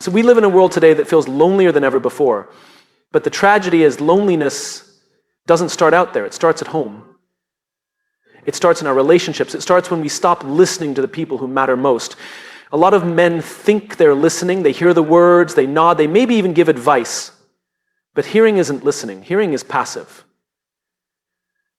So we live in a world today that feels lonelier than ever before. But the tragedy is loneliness doesn't start out there. It starts at home. It starts in our relationships. It starts when we stop listening to the people who matter most. A lot of men think they're listening. They hear the words, they nod, they maybe even give advice. But hearing isn't listening. Hearing is passive.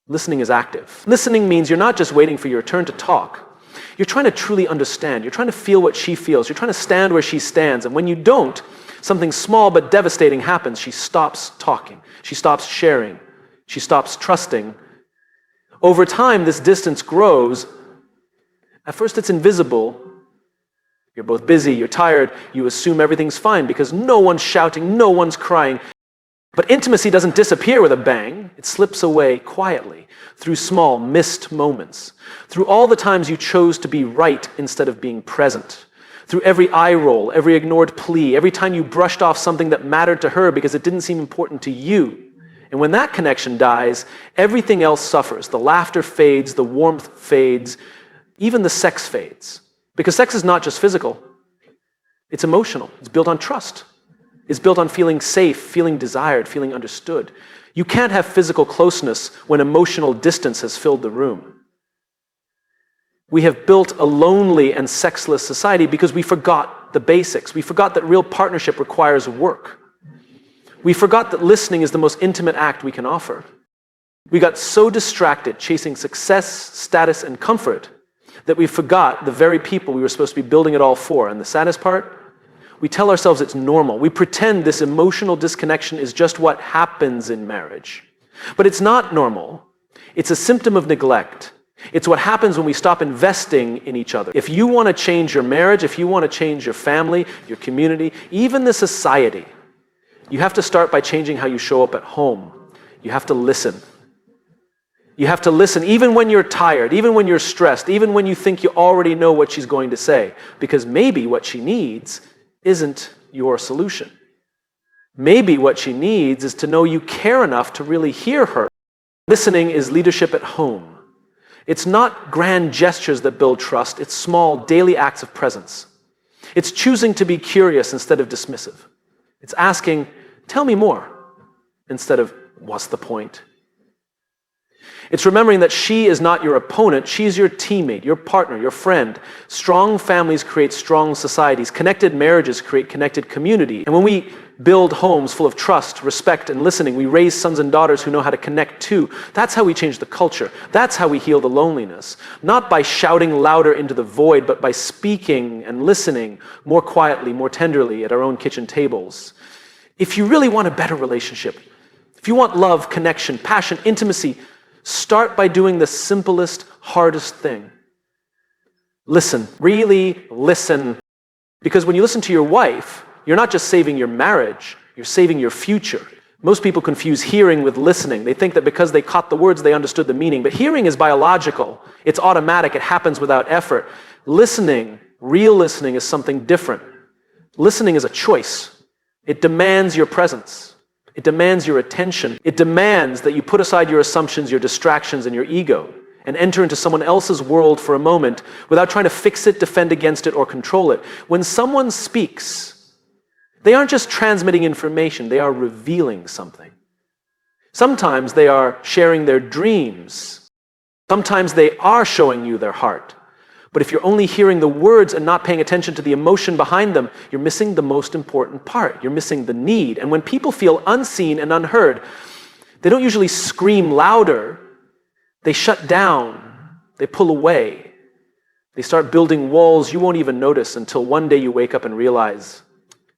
Listening is active. Listening means you're not just waiting for your turn to talk. You're trying to truly understand. You're trying to feel what she feels. You're trying to stand where she stands. And when you don't, something small but devastating happens. She stops talking. She stops sharing. She stops trusting. Over time, this distance grows. At first, it's invisible. You're both busy, you're tired, you assume everything's fine because no one's shouting, no one's crying. But intimacy doesn't disappear with a bang. It slips away quietly through small, missed moments, through all the times you chose to be right instead of being present, through every eye roll, every ignored plea, every time you brushed off something that mattered to her because it didn't seem important to you. And when that connection dies, everything else suffers. The laughter fades, the warmth fades, even the sex fades. Because sex is not just physical, it's emotional. It's built on trust. It's built on feeling safe, feeling desired, feeling understood. You can't have physical closeness when emotional distance has filled the room. We have built a lonely and sexless society because we forgot the basics. We forgot that real partnership requires work. We forgot that listening is the most intimate act we can offer. We got so distracted chasing success, status, and comfort that we forgot the very people we were supposed to be building it all for. And the saddest part? We tell ourselves it's normal. We pretend this emotional disconnection is just what happens in marriage. But it's not normal. It's a symptom of neglect. It's what happens when we stop investing in each other. If you want to change your marriage, if you want to change your family, your community, even the society, you have to start by changing how you show up at home. You have to listen. You have to listen even when you're tired, even when you're stressed, even when you think you already know what she's going to say, because maybe what she needs isn't your solution. Maybe what she needs is to know you care enough to really hear her. Listening is leadership at home. It's not grand gestures that build trust. It's small, daily acts of presence. It's choosing to be curious instead of dismissive. It's asking, tell me more, instead of, what's the point? It's remembering that she is not your opponent, she's your teammate, your partner, your friend. Strong families create strong societies. Connected marriages create connected community. And when we build homes full of trust, respect, and listening, we raise sons and daughters who know how to connect too. That's how we change the culture. That's how we heal the loneliness. Not by shouting louder into the void, but by speaking and listening more quietly, more tenderly at our own kitchen tables. If you really want a better relationship, if you want love, connection, passion, intimacy, start by doing the simplest, hardest thing. Listen. Really listen. Because when you listen to your wife, you're not just saving your marriage, you're saving your future. Most people confuse hearing with listening. They think that because they caught the words, they understood the meaning. But hearing is biological. It's automatic. It happens without effort. Listening, real listening, is something different. Listening is a choice. It demands your presence. It demands your attention. It demands that you put aside your assumptions, your distractions, and your ego, and enter into someone else's world for a moment without trying to fix it, defend against it, or control it. When someone speaks, they aren't just transmitting information, they are revealing something. Sometimes they are sharing their dreams. Sometimes they are showing you their heart. But if you're only hearing the words and not paying attention to the emotion behind them, you're missing the most important part. You're missing the need. And when people feel unseen and unheard, they don't usually scream louder. They shut down. They pull away. They start building walls you won't even notice until one day you wake up and realize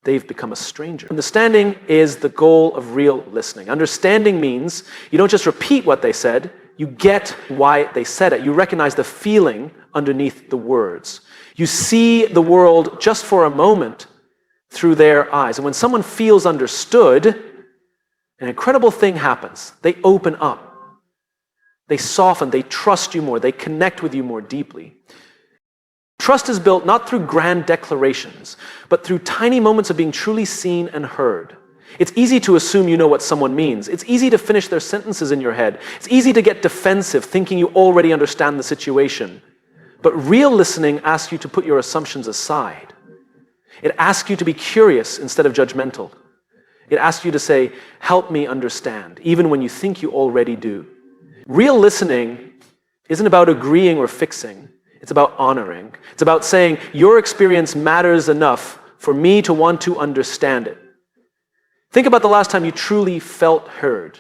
they've become a stranger. Understanding is the goal of real listening. Understanding means you don't just repeat what they said, you get why they said it. You recognize the feeling underneath the words. You see the world just for a moment through their eyes. And when someone feels understood, an incredible thing happens. They open up. They soften. They trust you more. They connect with you more deeply. Trust is built not through grand declarations, but through tiny moments of being truly seen and heard. It's easy to assume you know what someone means. It's easy to finish their sentences in your head. It's easy to get defensive, thinking you already understand the situation. But real listening asks you to put your assumptions aside. It asks you to be curious instead of judgmental. It asks you to say, help me understand, even when you think you already do. Real listening isn't about agreeing or fixing. It's about honoring. It's about saying, your experience matters enough for me to want to understand it. Think about the last time you truly felt heard.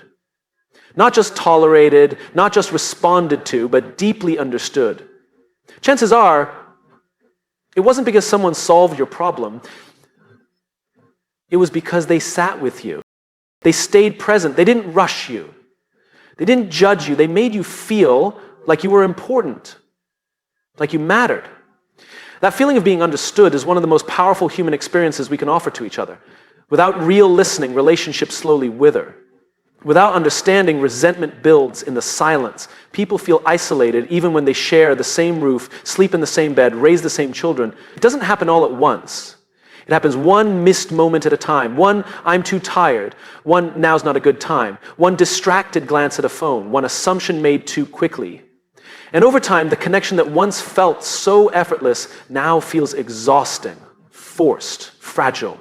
Not just tolerated, not just responded to, but deeply understood. Chances are, it wasn't because someone solved your problem. It was because they sat with you. They stayed present. They didn't rush you. They didn't judge you. They made you feel like you were important, like you mattered. That feeling of being understood is one of the most powerful human experiences we can offer to each other. Without real listening, relationships slowly wither. Without understanding, resentment builds in the silence. People feel isolated even when they share the same roof, sleep in the same bed, raise the same children. It doesn't happen all at once. It happens one missed moment at a time. One, I'm too tired. One, now's not a good time. One distracted glance at a phone. One assumption made too quickly. And over time, the connection that once felt so effortless now feels exhausting, forced, fragile.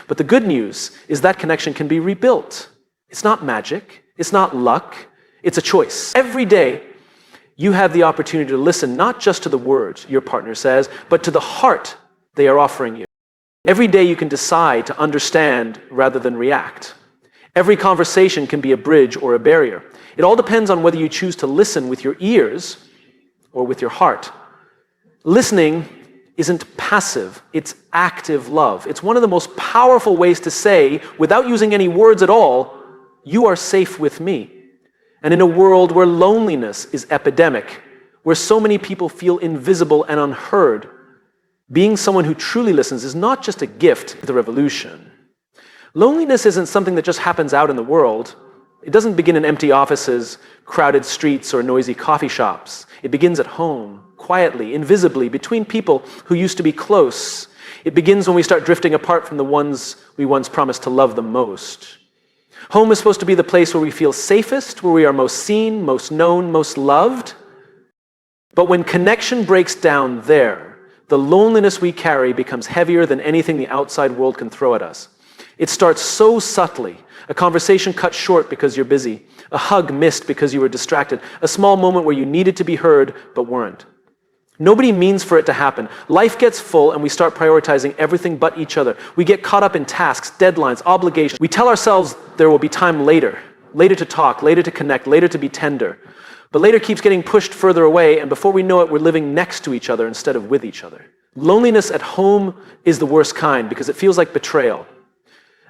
But the good news is that connection can be rebuilt. It's not magic. It's not luck. It's a choice. Every day, you have the opportunity to listen not just to the words your partner says, but to the heart they are offering you. Every day you can decide to understand rather than react. Every conversation can be a bridge or a barrier. It all depends on whether you choose to listen with your ears or with your heart. Listening isn't passive, it's active love. It's one of the most powerful ways to say, without using any words at all, you are safe with me. And in a world where loneliness is epidemic, where so many people feel invisible and unheard, being someone who truly listens is not just a gift, it's a revolution. Loneliness isn't something that just happens out in the world. It doesn't begin in empty offices, crowded streets, or noisy coffee shops. It begins at home, quietly, invisibly, between people who used to be close. It begins when we start drifting apart from the ones we once promised to love the most. Home is supposed to be the place where we feel safest, where we are most seen, most known, most loved. But when connection breaks down there, the loneliness we carry becomes heavier than anything the outside world can throw at us. It starts so subtly. A conversation cut short because you're busy. A hug missed because you were distracted. A small moment where you needed to be heard but weren't. Nobody means for it to happen. Life gets full and we start prioritizing everything but each other. We get caught up in tasks, deadlines, obligations. We tell ourselves there will be time later. Later to talk, later to connect, later to be tender. But later keeps getting pushed further away, and before we know it, we're living next to each other instead of with each other. Loneliness at home is the worst kind because it feels like betrayal.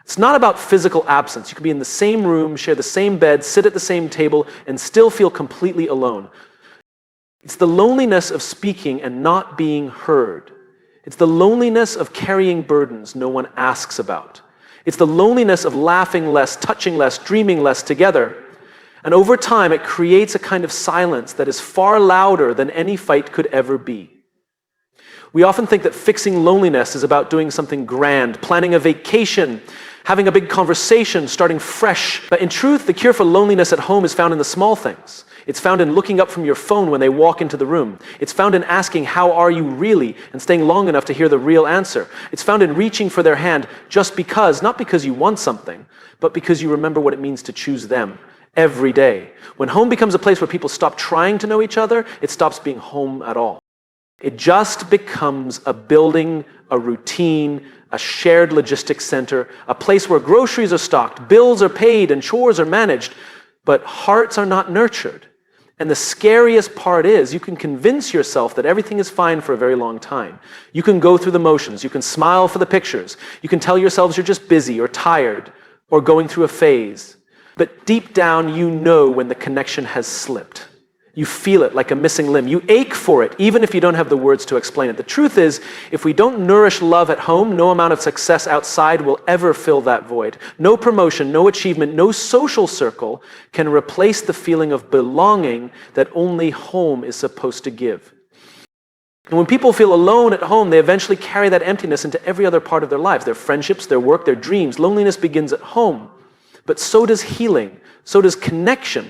It's not about physical absence. You can be in the same room, share the same bed, sit at the same table, and still feel completely alone. It's the loneliness of speaking and not being heard. It's the loneliness of carrying burdens no one asks about. It's the loneliness of laughing less, touching less, dreaming less together. And over time, it creates a kind of silence that is far louder than any fight could ever be. We often think that fixing loneliness is about doing something grand, planning a vacation, having a big conversation, starting fresh. But in truth, the cure for loneliness at home is found in the small things. It's found in looking up from your phone when they walk into the room. It's found in asking, how are you really? And staying long enough to hear the real answer. It's found in reaching for their hand just because, not because you want something, but because you remember what it means to choose them. Every day. When home becomes a place where people stop trying to know each other, it stops being home at all. It just becomes a building, a routine, a shared logistics center, a place where groceries are stocked, bills are paid, and chores are managed, but hearts are not nurtured. And the scariest part is you can convince yourself that everything is fine for a very long time. You can go through the motions. You can smile for the pictures. You can tell yourselves you're just busy or tired or going through a phase. But deep down, you know when the connection has slipped. You feel it like a missing limb. You ache for it, even if you don't have the words to explain it. The truth is, if we don't nourish love at home, no amount of success outside will ever fill that void. No promotion, no achievement, no social circle can replace the feeling of belonging that only home is supposed to give. And when people feel alone at home, they eventually carry that emptiness into every other part of their lives, their friendships, their work, their dreams. Loneliness begins at home. But so does healing, so does connection,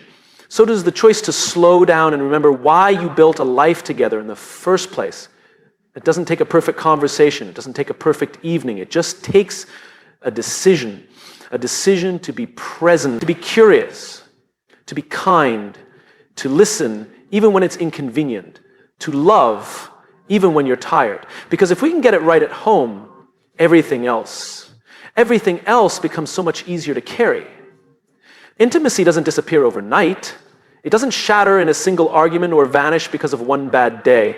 so does the choice to slow down and remember why you built a life together in the first place, It doesn't take a perfect conversation. It doesn't take a perfect evening. It just takes a decision to be present, to be curious, to be kind, to listen even when it's inconvenient, to love even when you're tired. Because if we can get it right at home, everything else becomes so much easier to carry. Intimacy doesn't disappear overnight. It doesn't shatter in a single argument or vanish because of one bad day.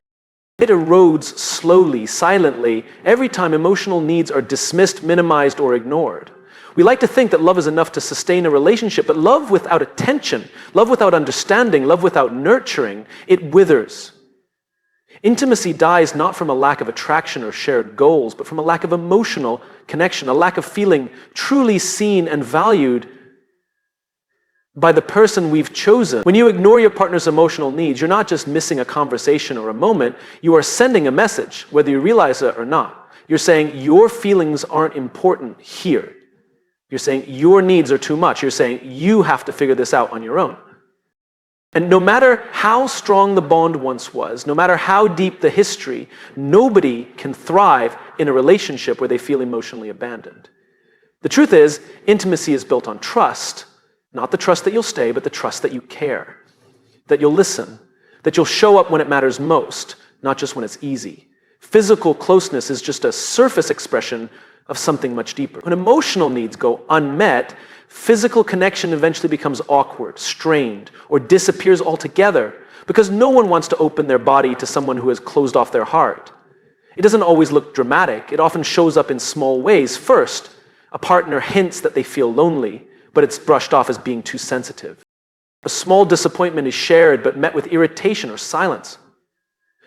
It erodes slowly, silently, every time emotional needs are dismissed, minimized, or ignored. We like to think that love is enough to sustain a relationship, but love without attention, love without understanding, love without nurturing, it withers. Intimacy dies not from a lack of attraction or shared goals, but from a lack of emotional connection, a lack of feeling truly seen and valued by the person we've chosen. When you ignore your partner's emotional needs, you're not just missing a conversation or a moment, you are sending a message, whether you realize it or not. You're saying your feelings aren't important here. You're saying your needs are too much. You're saying you have to figure this out on your own. And no matter how strong the bond once was, no matter how deep the history, nobody can thrive in a relationship where they feel emotionally abandoned. The truth is, intimacy is built on trust. Not the trust that you'll stay, but the trust that you care, that you'll listen, that you'll show up when it matters most, not just when it's easy. Physical closeness is just a surface expression of something much deeper. When emotional needs go unmet, physical connection eventually becomes awkward, strained, or disappears altogether because no one wants to open their body to someone who has closed off their heart. It doesn't always look dramatic. It often shows up in small ways. First, a partner hints that they feel lonely, but it's brushed off as being too sensitive. A small disappointment is shared but met with irritation or silence.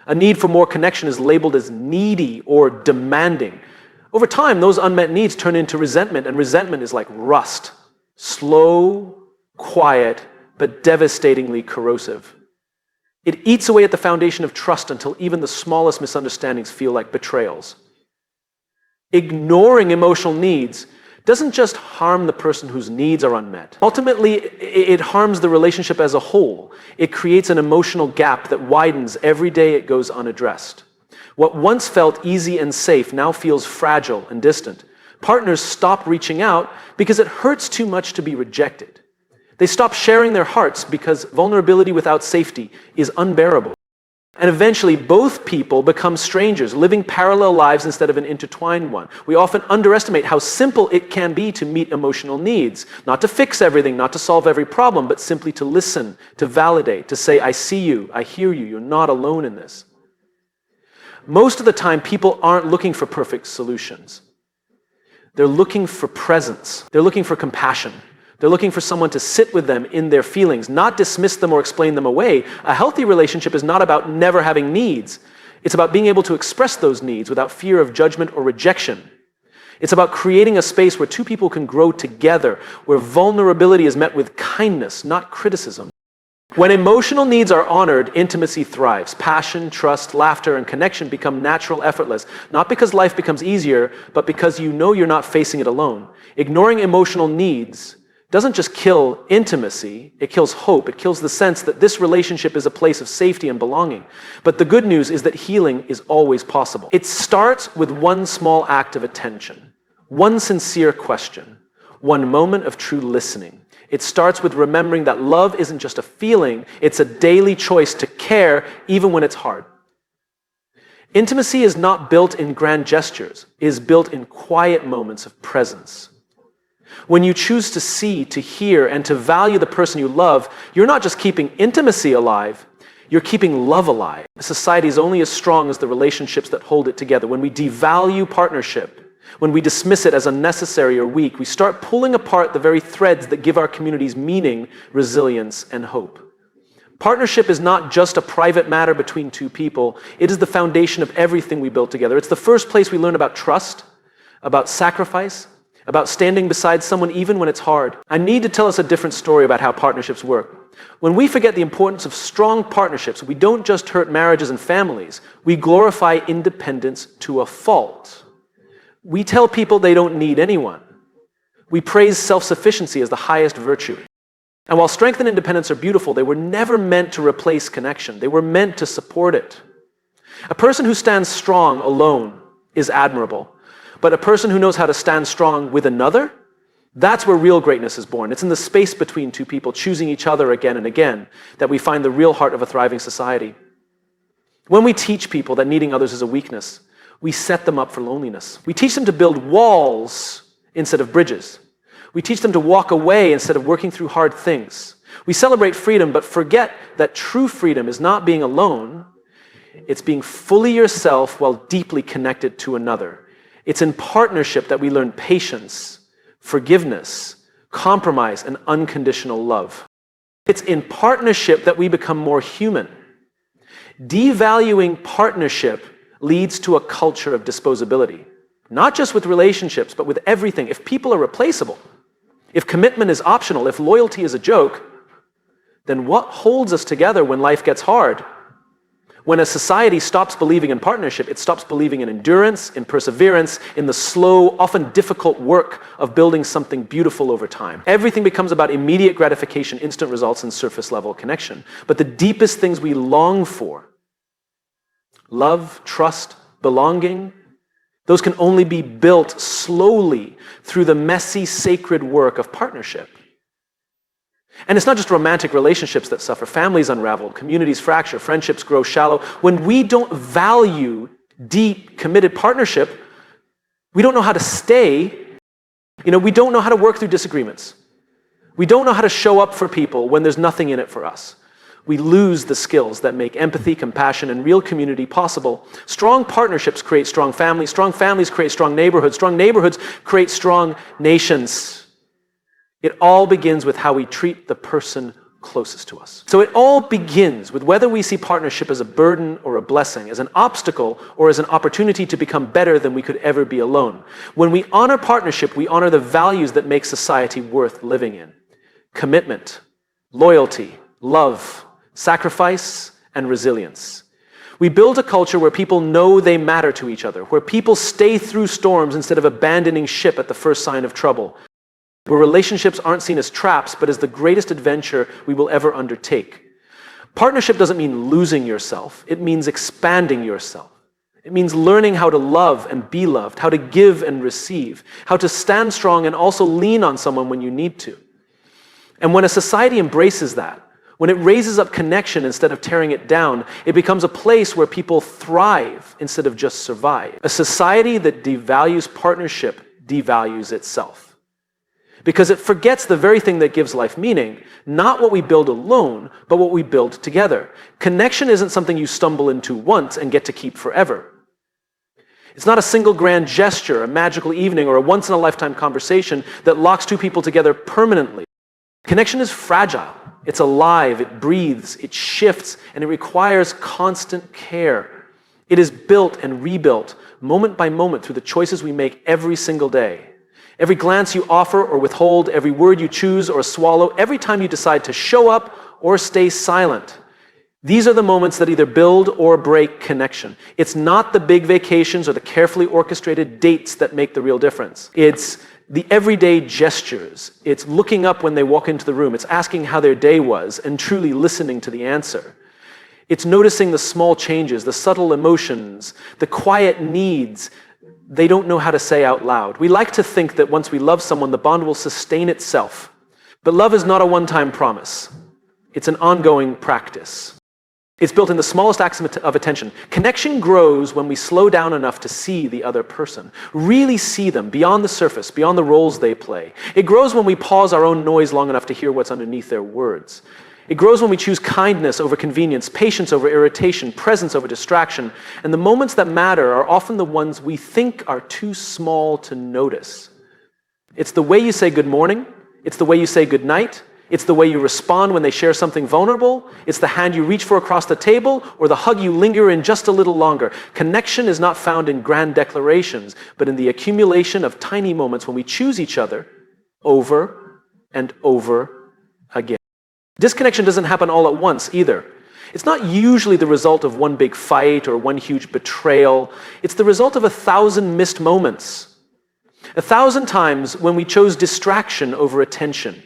A need for more connection is labeled as needy or demanding. Over time, those unmet needs turn into resentment, and resentment is like rust. Slow, quiet, but devastatingly corrosive. It eats away at the foundation of trust until even the smallest misunderstandings feel like betrayals. Ignoring emotional needs doesn't just harm the person whose needs are unmet. Ultimately, it harms the relationship as a whole. It creates an emotional gap that widens every day it goes unaddressed. What once felt easy and safe now feels fragile and distant. Partners stop reaching out because it hurts too much to be rejected. They stop sharing their hearts because vulnerability without safety is unbearable. And eventually, both people become strangers, living parallel lives instead of an intertwined one. We often underestimate how simple it can be to meet emotional needs. Not to fix everything, not to solve every problem, but simply to listen, to validate, to say, I see you, I hear you, you're not alone in this. Most of the time, people aren't looking for perfect solutions. They're looking for presence. They're looking for compassion. They're looking for someone to sit with them in their feelings, not dismiss them or explain them away. A healthy relationship is not about never having needs. It's about being able to express those needs without fear of judgment or rejection. It's about creating a space where two people can grow together, where vulnerability is met with kindness, not criticism. When emotional needs are honored, intimacy thrives. Passion, trust, laughter, and connection become natural, effortless, not because life becomes easier, but because you know you're not facing it alone. Ignoring emotional needs doesn't just kill intimacy, it kills hope. It kills the sense that this relationship is a place of safety and belonging. But the good news is that healing is always possible. It starts with one small act of attention, one sincere question, one moment of true listening. It starts with remembering that love isn't just a feeling, it's a daily choice to care even when it's hard. Intimacy is not built in grand gestures, it is built in quiet moments of presence. When you choose to see, to hear, and to value the person you love, you're not just keeping intimacy alive, you're keeping love alive. Society is only as strong as the relationships that hold it together. When we devalue partnership, when we dismiss it as unnecessary or weak, we start pulling apart the very threads that give our communities meaning, resilience, and hope. Partnership is not just a private matter between two people. It is the foundation of everything we build together. It's the first place we learn about trust, about sacrifice, about standing beside someone even when it's hard. I need to tell us a different story about how partnerships work. When we forget the importance of strong partnerships, we don't just hurt marriages and families, we glorify independence to a fault. We tell people they don't need anyone. We praise self-sufficiency as the highest virtue. And while strength and independence are beautiful, they were never meant to replace connection. They were meant to support it. A person who stands strong alone is admirable, but a person who knows how to stand strong with another, that's where real greatness is born. It's in the space between two people choosing each other again and again that we find the real heart of a thriving society. When we teach people that needing others is a weakness, we set them up for loneliness. We teach them to build walls instead of bridges. We teach them to walk away instead of working through hard things. We celebrate freedom, but forget that true freedom is not being alone. It's being fully yourself while deeply connected to another. It's in partnership that we learn patience, forgiveness, compromise, and unconditional love. It's in partnership that we become more human. Devaluing partnership leads to a culture of disposability, not just with relationships, but with everything. If people are replaceable, if commitment is optional, if loyalty is a joke, then what holds us together when life gets hard? When a society stops believing in partnership, it stops believing in endurance, in perseverance, in the slow, often difficult work of building something beautiful over time. Everything becomes about immediate gratification, instant results, and surface-level connection. But the deepest things we long for, love, trust, belonging, those can only be built slowly through the messy, sacred work of partnership. And it's not just romantic relationships that suffer. Families unravel, communities fracture, friendships grow shallow. When we don't value deep, committed partnership, we don't know how to stay. We don't know how to work through disagreements. We don't know how to show up for people when there's nothing in it for us. We lose the skills that make empathy, compassion, and real community possible. Strong partnerships create strong families create strong neighborhoods create strong nations. It all begins with how we treat the person closest to us. So it all begins with whether we see partnership as a burden or a blessing, as an obstacle or as an opportunity to become better than we could ever be alone. When we honor partnership, we honor the values that make society worth living in. Commitment, loyalty, love, sacrifice, and resilience. We build a culture where people know they matter to each other, where people stay through storms instead of abandoning ship at the first sign of trouble, where relationships aren't seen as traps, but as the greatest adventure we will ever undertake. Partnership doesn't mean losing yourself. It means expanding yourself. It means learning how to love and be loved, how to give and receive, how to stand strong and also lean on someone when you need to. And when a society embraces that, when it raises up connection instead of tearing it down, it becomes a place where people thrive instead of just survive. A society that devalues partnership devalues itself. Because it forgets the very thing that gives life meaning, not what we build alone, but what we build together. Connection isn't something you stumble into once and get to keep forever. It's not a single grand gesture, a magical evening, or a once-in-a-lifetime conversation that locks two people together permanently. Connection is fragile. It's alive, it breathes, it shifts, and it requires constant care. It is built and rebuilt moment by moment through the choices we make every single day. Every glance you offer or withhold, every word you choose or swallow, every time you decide to show up or stay silent. These are the moments that either build or break connection. It's not the big vacations or the carefully orchestrated dates that make the real difference. It's the everyday gestures. It's looking up when they walk into the room. It's asking how their day was and truly listening to the answer. It's noticing the small changes, the subtle emotions, the quiet needs they don't know how to say out loud. We like to think that once we love someone, the bond will sustain itself. But love is not a one-time promise. It's an ongoing practice. It's built in the smallest acts of attention. Connection grows when we slow down enough to see the other person, really see them beyond the surface, beyond the roles they play. It grows when we pause our own noise long enough to hear what's underneath their words. It grows when we choose kindness over convenience, patience over irritation, presence over distraction. And the moments that matter are often the ones we think are too small to notice. It's the way you say good morning. It's the way you say good night. It's the way you respond when they share something vulnerable. It's the hand you reach for across the table or the hug you linger in just a little longer. Connection is not found in grand declarations, but in the accumulation of tiny moments when we choose each other over and over again. Disconnection doesn't happen all at once either. It's not usually the result of one big fight or one huge betrayal. It's the result of 1,000 missed moments. 1,000 times when we chose distraction over attention.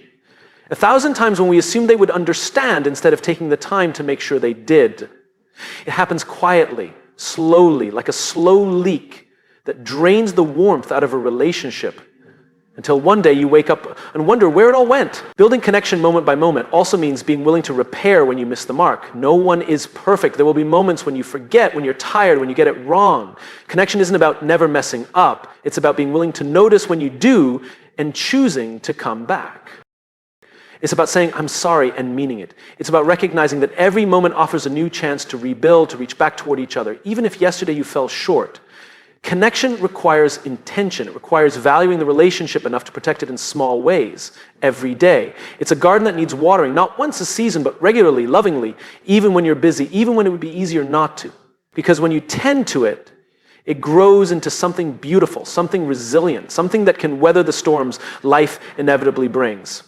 1,000 times when we assumed they would understand instead of taking the time to make sure they did. It happens quietly, slowly, like a slow leak that drains the warmth out of a relationship until one day you wake up and wonder where it all went. Building connection moment by moment also means being willing to repair when you miss the mark. No one is perfect. There will be moments when you forget, when you're tired, when you get it wrong. Connection isn't about never messing up. It's about being willing to notice when you do and choosing to come back. It's about saying, I'm sorry, and meaning it. It's about recognizing that every moment offers a new chance to rebuild, to reach back toward each other, even if yesterday you fell short. Connection requires intention. It requires valuing the relationship enough to protect it in small ways every day. It's a garden that needs watering, not once a season, but regularly, lovingly, even when you're busy, even when it would be easier not to. Because when you tend to it, it grows into something beautiful, something resilient, something that can weather the storms life inevitably brings.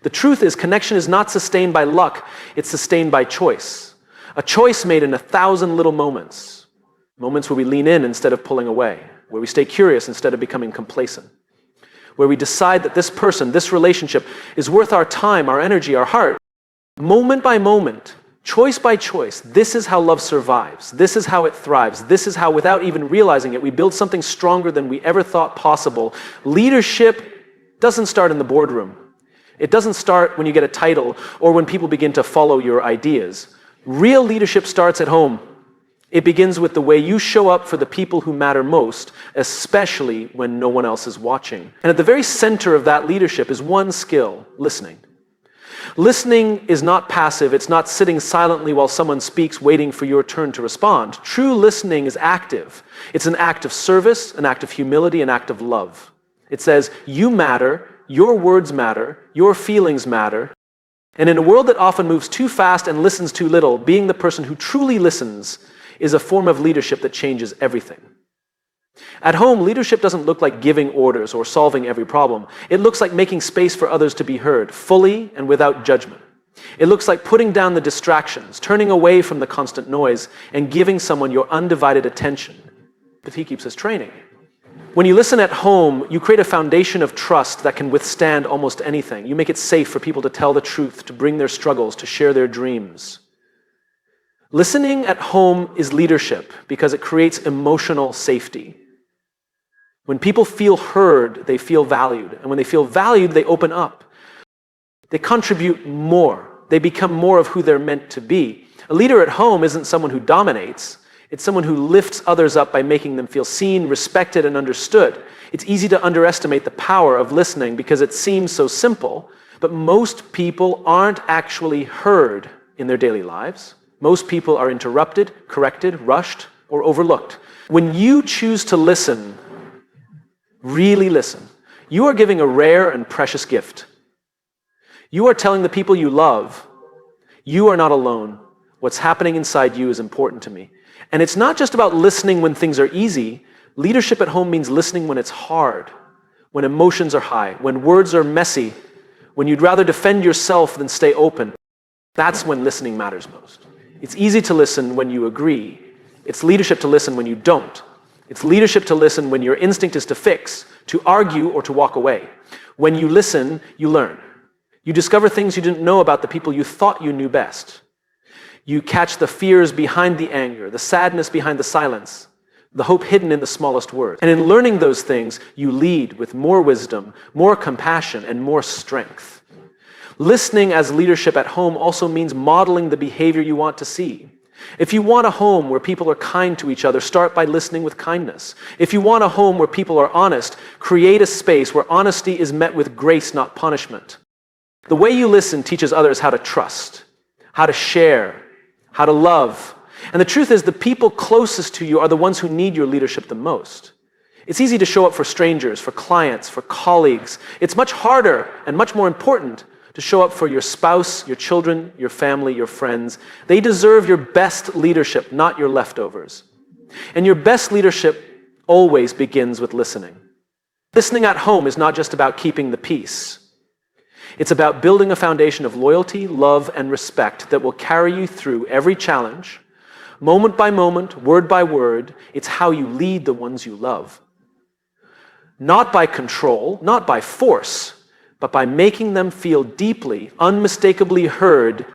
The truth is, connection is not sustained by luck, it's sustained by choice. A choice made in 1,000 little moments. Moments where we lean in instead of pulling away, where we stay curious instead of becoming complacent, where we decide that this person, this relationship is worth our time, our energy, our heart. Moment by moment, choice by choice, this is how love survives. This is how it thrives. This is how, without even realizing it, we build something stronger than we ever thought possible. Leadership doesn't start in the boardroom. It doesn't start when you get a title or when people begin to follow your ideas. Real leadership starts at home. It begins with the way you show up for the people who matter most, especially when no one else is watching. And at the very center of that leadership is one skill: listening. Listening is not passive. It's not sitting silently while someone speaks, waiting for your turn to respond. True listening is active. It's an act of service, an act of humility, an act of love. It says, you matter, your words matter, your feelings matter. And in a world that often moves too fast and listens too little, being the person who truly listens is a form of leadership that changes everything. At home, leadership doesn't look like giving orders or solving every problem. It looks like making space for others to be heard, fully and without judgment. It looks like putting down the distractions, turning away from the constant noise, and giving someone your undivided attention. But he keeps us training. When you listen at home, you create a foundation of trust that can withstand almost anything. You make it safe for people to tell the truth, to bring their struggles, to share their dreams. Listening at home is leadership because it creates emotional safety. When people feel heard, they feel valued. And when they feel valued, they open up. They contribute more. They become more of who they're meant to be. A leader at home isn't someone who dominates. It's someone who lifts others up by making them feel seen, respected, and understood. It's easy to underestimate the power of listening because it seems so simple, but most people aren't actually heard in their daily lives. Most people are interrupted, corrected, rushed, or overlooked. When you choose to listen, really listen, you are giving a rare and precious gift. You are telling the people you love, you are not alone. What's happening inside you is important to me. And it's not just about listening when things are easy. Leadership at home means listening when it's hard, when emotions are high, when words are messy, when you'd rather defend yourself than stay open. That's when listening matters most. It's easy to listen when you agree. It's leadership to listen when you don't. It's leadership to listen when your instinct is to fix, to argue, or to walk away. When you listen, you learn. You discover things you didn't know about the people you thought you knew best. You catch the fears behind the anger, the sadness behind the silence, the hope hidden in the smallest word. And in learning those things, you lead with more wisdom, more compassion, and more strength. Listening as leadership at home also means modeling the behavior you want to see. If you want a home where people are kind to each other, start by listening with kindness. If you want a home where people are honest, create a space where honesty is met with grace, not punishment. The way you listen teaches others how to trust, how to share, how to love. And the truth is, the people closest to you are the ones who need your leadership the most. It's easy to show up for strangers, for clients, for colleagues. It's much harder and much more important to show up for your spouse, your children, your family, your friends. They deserve your best leadership, not your leftovers. And your best leadership always begins with listening. Listening at home is not just about keeping the peace. It's about building a foundation of loyalty, love, and respect that will carry you through every challenge, moment by moment, word by word. It's how you lead the ones you love. Not by control, not by force, but by making them feel deeply, unmistakably heard